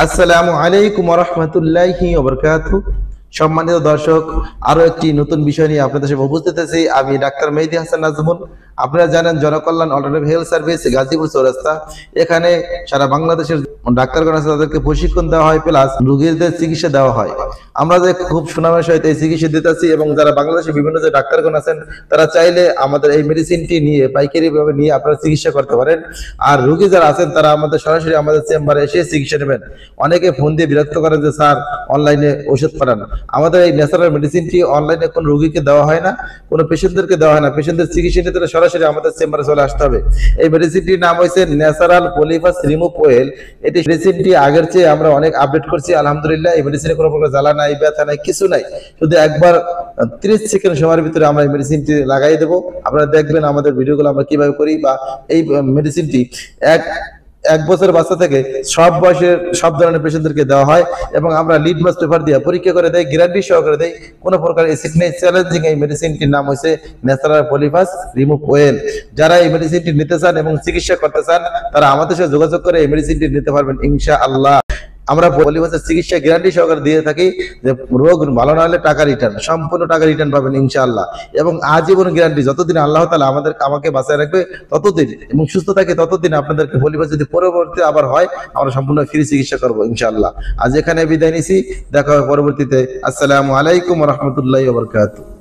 আসসালামু আলাইকুম ওয়া রাহমাতুল্লাহি ওয়া বারাকাতুহু। সম্মানিত দর্শক, আরো একটি নতুন বিষয় নিয়ে আপনাদের সামনে উপস্থিত আছি। আমি ডাক্তার মেহেদী হাসান নাজমুল। আপনারা জানেন Janakalyan alternative health service Gazipur চৌরাস্তা, এখানে সারা বাংলাদেশের ডাক্তারগণ আছে, তাদেরকে প্রশিক্ষণ দেওয়া হয়, প্লাস রোগীদের চিকিৎসা দেওয়া হয়। আমরা যে খুব সুনামের সহিত এই চিকিৎসা দিতেছি, এবং যারা বাংলাদেশের বিভিন্ন যে ডাক্তারগণ আছেন তারা চাইলে আমাদের এই মেডিসিনটি নিয়ে পাইকারি ভাবে নিয়ে আপনারা চিকিৎসা করতে পারেন। আর রোগী যারা আছেন তারা আমাদের সরাসরি আমাদের চেম্বারে এসে চিকিৎসা নেবেন। অনেকে ফোন দিয়ে বিরক্ত করেন যে স্যার অনলাইনে ওষুধ পাঠান। আমাদের এই ন্যাচারাল মেডিসিনটি অনলাইনে কোনো রোগীকে দেওয়া হয় না, কোনো পেশেন্টদেরকে দেওয়া হয় না। পেশেন্টদের চিকিৎসা নিতে হলে সরাসরি আমাদের চেম্বারে চলে আসতে হবে। এই মেডিসিনটির নাম হয়েছে ন্যাচারাল পলিফাস রিমুভ অয়েল। এটি মেডিসিনটি আগের চেয়ে আমরা অনেক আপডেট করছি, আলহামদুলিল্লাহ। এই মেডিসিনে কোনো প্রকার জ্বালা নাই, ব্যথা নাই, কিছু নাই। শুধু একবার 30 সেকেন্ড সময়ের ভিতরে আমরা এই মেডিসিনটি লাগাই দেবো। আপনারা দেখবেন আমাদের ভিডিওগুলো আমরা কিভাবে করি। বা এই মেডিসিনটি এক বছর বাচ্চা থেকে সব বয়সের সব ধরনের পেশেন্টদেরকে দেওয়া হয়, এবং আমরা লিটমাস পেপার দিয়ে পরীক্ষা করে দেয়, গ্যারান্টি সহকারে দেয়, কোনো প্রকার অ্যাসিড নেই, চ্যালেঞ্জিং। এই মেডিসিনটির নাম হচ্ছে ন্যাচারাল পলিফাস রিমুভ অয়েল। যারা এই মেডিসিনটি নিতে চান এবং চিকিৎসা করতে চান তারা আমাদের সাথে যোগাযোগ করে এই মেডিসিনটি নিতে পারবেন ইনশাআল্লাহ। আমরা পলিফাসের চিকিৎসা গ্যারান্টি সহকারে দিয়ে থাকি, যে রোগ ভালো না হলে টাকা রিটার্ন, সম্পূর্ণ টাকা রিটার্ন পাবেন ইনশাআল্লাহ। এবং আজীবন গ্যারান্টি, যতদিন আল্লাহ তাআলা আমাকে বাঁচায় রাখবে ততদিন, এবং সুস্থ থাকে ততদিন আপনাদেরকে পলিফাস যদি পরবর্তী আবার হয় আমরা সম্পূর্ণ ফ্রি চিকিৎসা করবো ইনশাআল্লাহ। আজ এখানে বিদায় নিছি, দেখা হবে পরবর্তীতে। আসসালামু আলাইকুম ওয়া রাহমাতুল্লাহি ওয়া বারাকাতুহু।